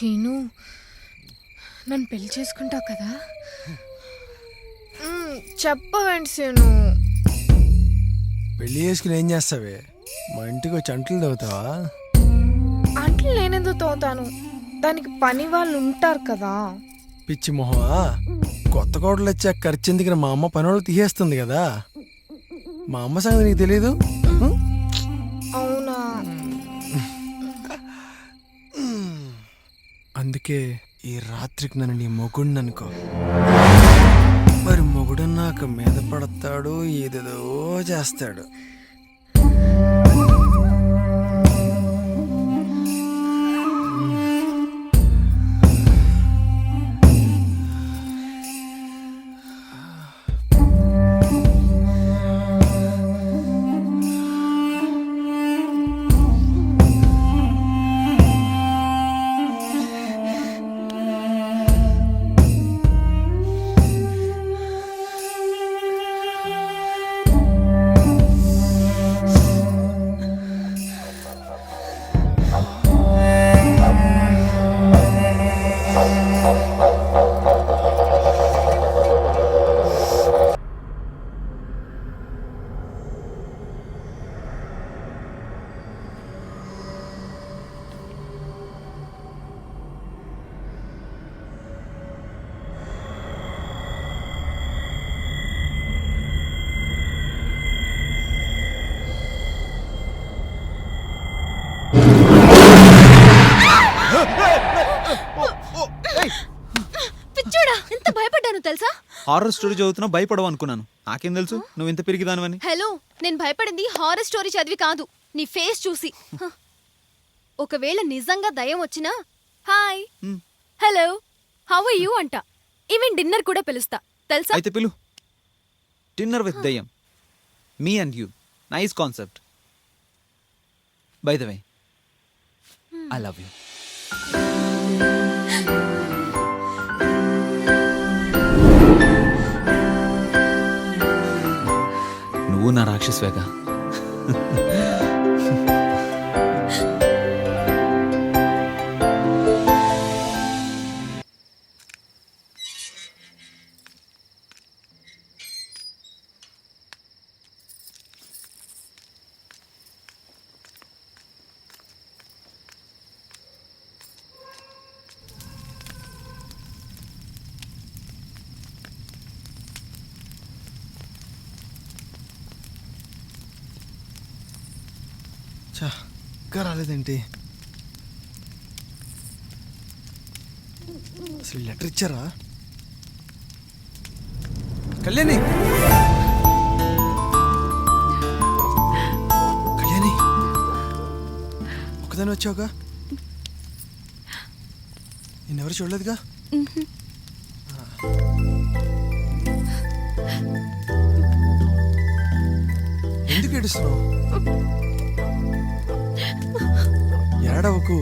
Scene, నన్ను పెళ్లి చేసుకుంటావు కదా? చెప్పవేంటి సీను? పెళ్లి చేసుకుని ఏం చేస్తావే? మా ఇంటికి వచ్చి అంట్లు తవ్వుతావా? అంట్లు నేనెందుకు తోతాను? దానికి పని వాళ్ళు ఉంటారు కదా. పిచ్చి మొహమా, కొత్త కోడలు వచ్చాక ఖర్చు ఎందుకు? మా అమ్మ పని వాళ్ళు తీసేస్తుంది కదా. మా అమ్మ సంగతి నీకు తెలీదు? అవునా? అందుకే ఈ రాత్రికి నన్ను నీ మొగుడిని అనుకో. మరి మొగుడన్నాక మీద పడతాడు, ఏదేదో చేస్తాడు. పిచ్చోడా, ఎంత భయపడ్డాను తెలుసా? హారర్ స్టోరీ చదువుతున్నా భయపడవు అనుకున్నాను. నాకేం తెలుసు నువ్వు ఇంత పెరిగిదానివని. హలో, నేను భయపడింది హారర్ స్టోరీ చదివి కాదు, నీ ఫేస్ చూసి. ఒకవేళ నిజంగా దయ్యం వచ్చినా hi hello how are you అంట. ఈవెన్ డిన్నర్ కూడా పిలుస్తా తెలుసా? అయితే పిలు. డిన్నర్ విత్ దయ్యం, me and you, nice concept. By the way, I love you. నువ్వు నా రాక్షసువేగా. ఇంకా రాలేదేంటి? అసలు లెటర్ ఇచ్చారా? కళ్యాణి, కళ్యాణి, ఒకదాని వచ్చావుగా? నేనెవరు చూడలేదుగా? ఎందుకు ఏడుస్తున్నావు? ఏడవకు.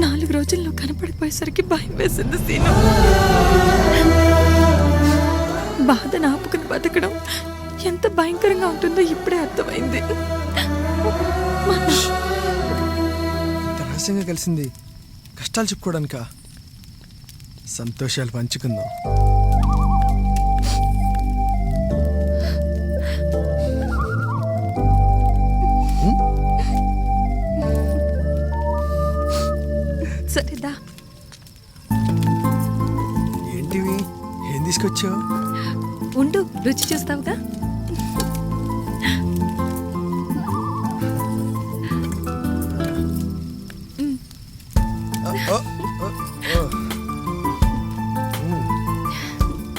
నాలుగు రోజుల్లో కనపడిపోయేసరికి భయం వేసింది సీను. బాధను ఆపుకుని బతకడం ఎంత భయంకరంగా ఉంటుందో ఇప్పుడే అర్థమైంది. ఇంత రహస్యంగా కలిసింది కష్టాలు చెప్పుకోవడానికా? సంతోషాలు పంచుకుందాం. సరేదా? ఏంటివి? ఏం తీసుకొచ్చావు? ఉండు, రుచి చూస్తావుగా.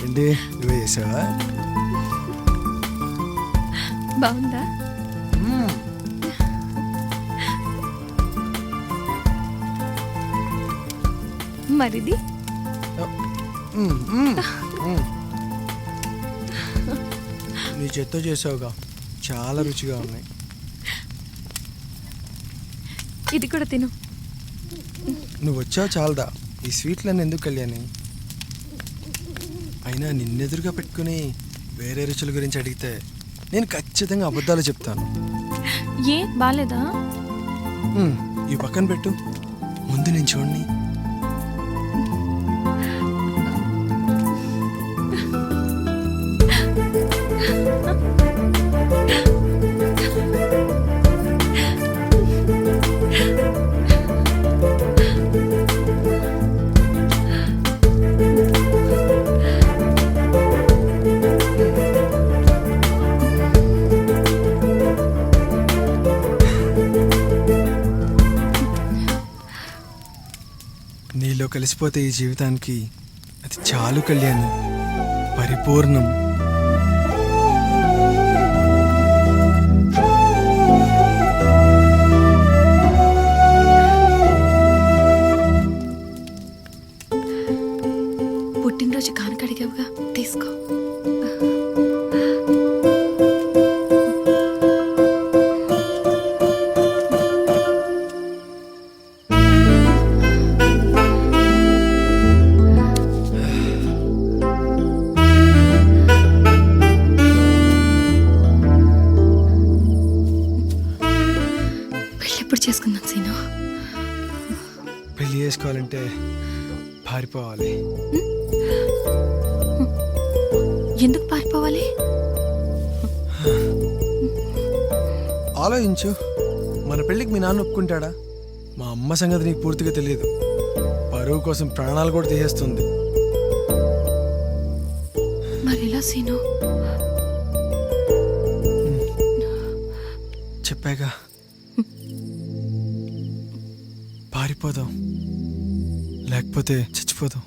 ఏంటి నువ్వే చేసావా? బాగుందా? మరిది నీ చేత్తో చేసావుగా, చాలా రుచిగా ఉన్నాయి. ఇది కూడా తిను. నువ్వు వచ్చావు చాలదా? ఈ స్వీట్లన్నీ ఎందుకు కళ్యాణి? అయినా నిన్నెదురుగా పెట్టుకుని వేరే రుచుల గురించి అడిగితే నేను ఖచ్చితంగా అబద్ధాలు చెప్తాను. ఏ బాలేదా? ఈ పక్కన పెట్టు, ముందు నేను చూడని. నీలో కలిసిపోతే ఈ జీవితానికి అది చాలు కళ్యాణి, పరిపూర్ణం. పుట్టినరోజు కానుకడిగావుగా, తీసుకో. పెళ్ళెప్పుడు చేసుకుందాం సీను? పెళ్లి చేసుకోవాలంటే పారిపోవాలి. ఎందుకు పారిపోవాలి? ఆలోచించు, మన పెళ్ళికి మీ నాన్న ఒప్పుకుంటాడా? మా అమ్మ సంగతి నీకు పూర్తిగా తెలియదు. పరువు కోసం ప్రాణాలు కూడా తీసేస్తుంది. మరి ఎలా సీను? చెప్పాగా, పారిపోదాం, లేకపోతే చచ్చిపోదాం.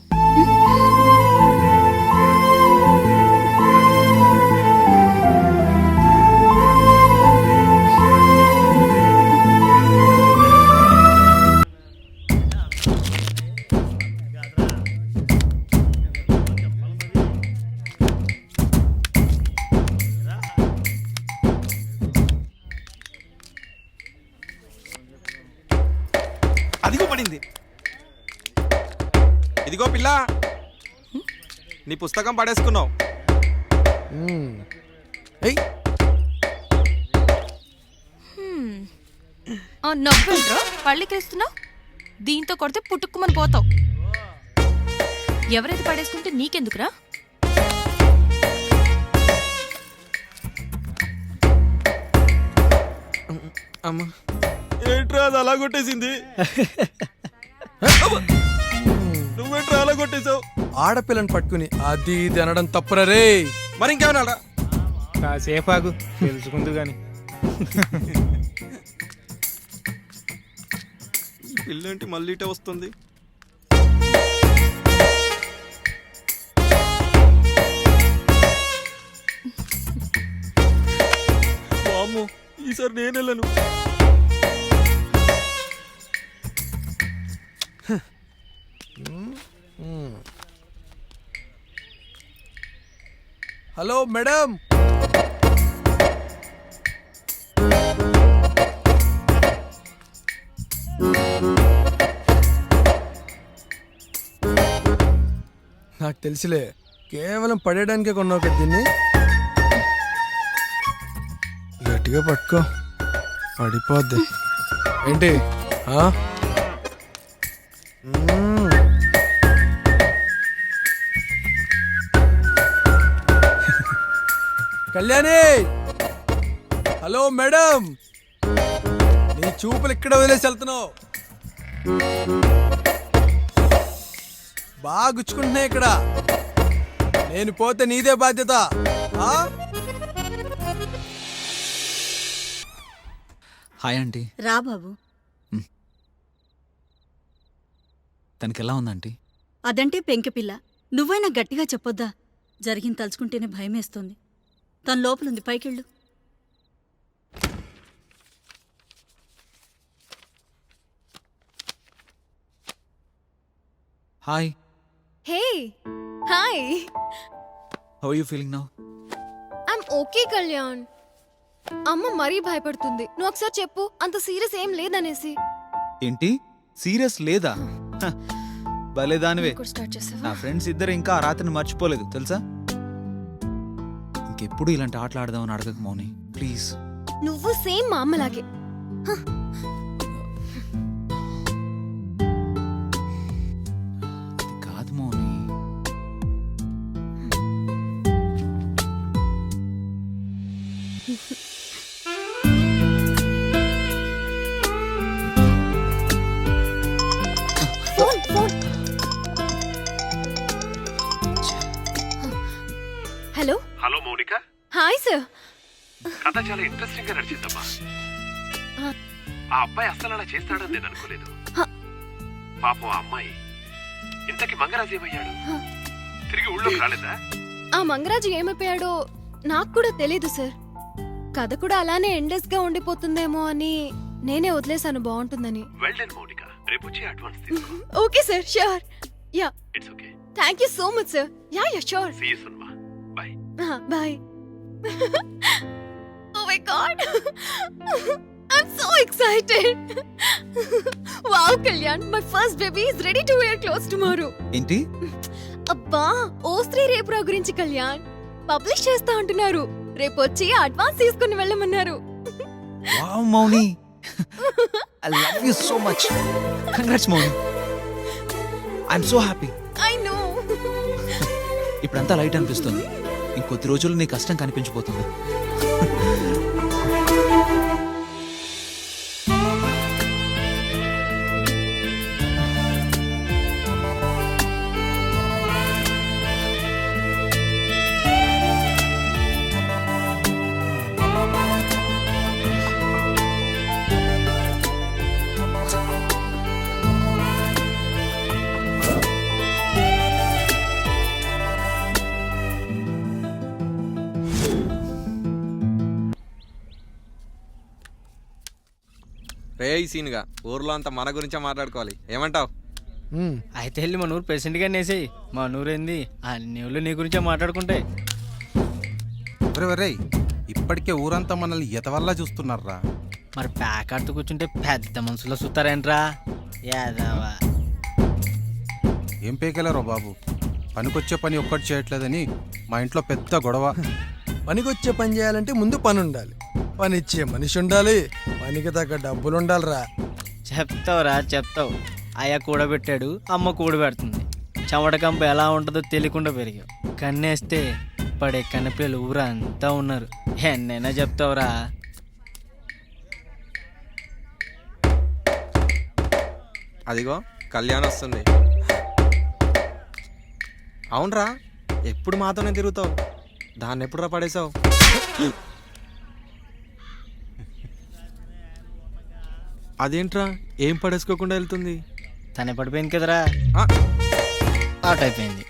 అదిగో పడింది. ఇదిగో పిల్ల, నీ పుస్తకం పడేసుకున్నావు. ఏయ్, నవ్వుంట్రా పళ్ళకేస్తున్నావు? దీంతో కొడితే పుట్టుక్కుమని పోతావు. ఎవరైతే పడేసుకుంటే నీకెందుకురా? అమ్మా, ఏంట్రా అది అలా కొట్టేసింది? నువ్వేంట్రా అలా కొట్టేశావు? ఆడపిల్లని పట్టుకుని అది ఇది అనడం తప్పురా రే. మరి ఇంకేమన్నా? కాసేపాగు తెలుసుకుందు గాని. ఈ పిల్లేంటి మళ్ళీ ఇటే వస్తుంది? వామ్మో, ఈసారి నేను వెళ్ళను. హలో మేడం, నాకు తెలిసిలే, కేవలం పడేయడానికే కొన్నావు కదా దీన్ని. గట్టిగా పట్టుకో, పడిపోద్ది. ఏంటి? కళ్యాణి, హలో మేడం, నీ చూపులు ఇక్కడ వదిలేసి వెళ్తున్నావు. బాగా గుచ్చుకుంటున్నాయి ఇక్కడ. నేను పోతే నీదే బాధ్యత. Hi aunty. రా బాబు. తనకి ఎలా ఉందంటీ? అదంటే పెంకిపిల్ల. నువ్వైనా గట్టిగా చెప్పొద్దా? జరిగింది తలుచుకుంటేనే భయమేస్తోంది. తన లోపలుంది, పైకెళ్ళు. Hi. Hey hi. How are you feeling now? I'm okay Kalyan. అమ్మ మరీ భయపడుతుంది. నువ్వు ఒకసారి చెప్పు, అంత సీరియస్ ఏం లేదనేసి. ఏంటి? సీరియస్ లేదా? భలే దానివే. కూడా స్టార్ట్ చేసావా? నా ఫ్రెండ్స్ ఇద్దరు ఇంకా ఆ రాత్రిని మర్చిపోలేదు తెలుసా. ఇంకెప్పుడు ఇలాంటి ఆటలు ఆడదామని అడగకు మౌని ప్లీజ్. నువ్వు సేమ్ మా అమ్మలాగే. అది కాదు Mouni. Phone phone. Hello hello Mounika, hi sir. కథ చాలా ఇంట్రెస్టింగ్ గా నడిచిందమ్మా. ఆ అబ్బాయి అస్సలు అలా చేస్తాడని నేను అనుకోలేదు. పాపం ఆ అమ్మాయి. ఇంతకి మంగరాజు ఏమయ్యాడు? తిరిగి ఊళ్ళోకి రాలేదా? ఆ మంగరాజు ఏమైపోయాడో నాకు కూడా తెలీదు సార్. కథ కూడా అలానే ఎండెస్ గా ఉండిపోతుందేమో అని నేనే వదిలేశాను బాగుంటుందని. వెల్ డన్ మౌనిక, రేపు వచ్చి అడ్వాన్స్ తీసుకో. Okay sir, sure. Ya, it's okay. Thank you so much sir. Ya ya sure. See you soon మా. Bye. Bye. Oh my god, I'm so excited. Wow, Kalyan, my first baby is ready to wear clothes tomorrow. ఏంటి? అబ్బా, ఓస్త్రీ రేపురా గురించి Kalyan publish చేస్తా అంటున్నారు. రేపు వచ్చి advance తీసుకుని వెళ్ళమన్నారు. Wow Mouni, I love you so much. Congrats Mouni. I'm so happy. I know. ఇప్పుడంతా లైట్ అనిపిస్తుంది. ఇంకొద్ది రోజులు నీ కష్టం కనిపించిపోతుంది. రే సీన్గా ఊర్లో అంతా మన గురించే మాట్లాడుకోవాలి, ఏమంటావ్? అయితే వెళ్ళి మన ఊరు ప్రెసిడెంట్ గా నేసేయి. మా ఊరేంది అన్ని ఊళ్ళు నీ గురించే మాట్లాడుకుంటే. ఒరే ఇప్పటికే ఊరంతా మనల్ని ఎతవల్లా చూస్తున్నారా. మరి ప్యాక్ ఆడుతూ కూర్చుంటే పెద్ద మనుషులో చూస్తారేంట్రా యాదవా. ఏం పేకెళ్ళారో బాబు, పనికొచ్చే పని ఒక్కటి చేయట్లేదని మా ఇంట్లో పెద్ద గొడవ. పనికొచ్చే పని చేయాలంటే ముందు పని ఉండాలి, పని ఇచ్చే మనిషి ఉండాలి, పనికి తగ్గ డబ్బులు ఉండాలిరా. చెప్తావురా చెప్తావు. అయ్య కూడబెట్టాడు, అమ్మ కూడబెడుతుంది. చెమటకంప ఎలా ఉంటుందో తెలియకుండా పెరిగావు. కన్నేస్తే పడే కన్నపిల్లలు ఊరంతా ఉన్నారు. ఎన్నైనా చెప్తావురా. అదిగో కళ్యాణ్ వస్తుంది. అవునరా, ఎప్పుడు మాతోనే తిరుగుతావు, దాన్ని ఎప్పుడురా పడేసావు? అదేంట్రా ఏం పడేసుకోకుండా వెళ్తుంది? తనే పడిపోయింది కదరా, ఆ, ఆట అయిపోయింది.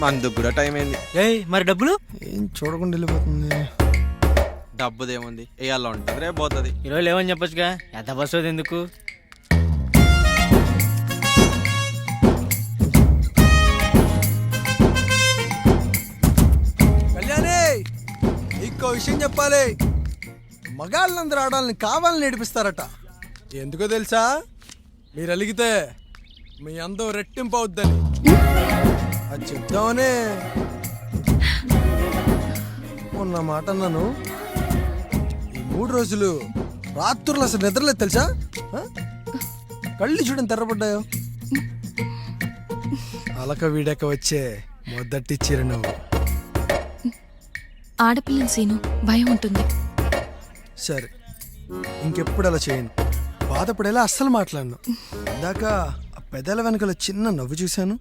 మందుకు కూడా టైం అయింది. ఏయ్ మరి డబ్బులు? ఏం చూడకుండా వెళ్ళిపోతుంది. డబ్బుదేముంది, వేయాలో ఉంటుంది, రేపు పోతుంది. ఈరోజు లేవని చెప్పొచ్చుగా, ఎంత బస్సు ఎందుకు? కళ్యాణే, ఇంకో విషయం చెప్పాలి. మగాళ్ళందరూ ఆడాలని కావాలని నేర్పిస్తారట. ఎందుకో తెలుసా? మీరు అలిగితే మీ అందం రెట్టింపు అవుద్దని. అది చెప్దామనే మొన్న మాట అన్నాను. ఈ 3 రోజులు రాత్రులు అసలు నిద్రలేదు తెలుసా? కళ్ళు చూడని తెర్రపడ్డాయో. అలక వీడక వచ్చే మొదటి చీర నువ్వు. ఆడపిల్లని సీను, భయం ఉంటుంది. సరే, ఇంకెప్పుడు అలా చేయను. బాధపడేలా అస్సలు మాట్లాడను. ఇందాక ఆ పెదాల వెనకాల చిన్న నవ్వు చూశాను.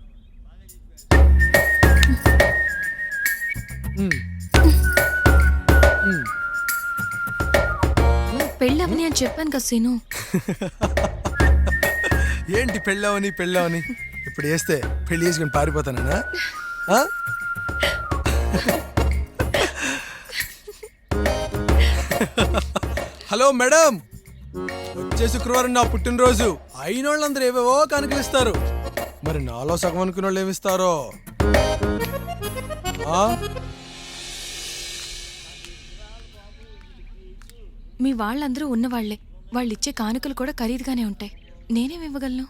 పెళ్ళవని అని చెప్పాను కదా సీను. ఏంటి పెళ్ళావని పెళ్ళావని? ఇప్పుడు వేస్తే పెళ్లి చేసుకుని పారిపోతానా? హలో మేడం, వచ్చే శుక్రవారం నా పుట్టినరోజు. అయిన వాళ్ళందరూ ఏవేవో కనుకలిస్తారు. మరి నాలో సగం అనుకున్న వాళ్ళు ఏమిస్తారో? మీ వాళ్ళందరూ ఉన్నవాళ్లే. వాళ్ళిచ్చే కానుకలు కూడా ఖరీదుగానే ఉంటాయి. నేనేమివ్వగలను?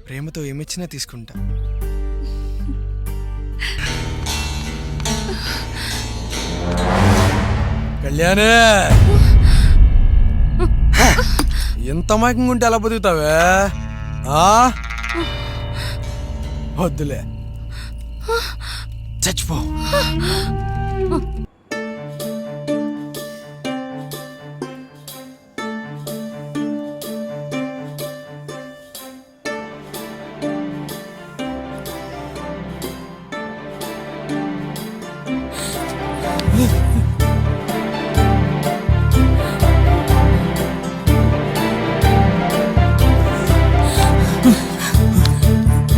ప్రేమతో ఏమిచ్చినా తీసుకుంటా. కళ్యాణే, ఎంత మైకంగా ఉంటే ఎలా బతుకుతావే? వద్దులే, చచ్చిపో.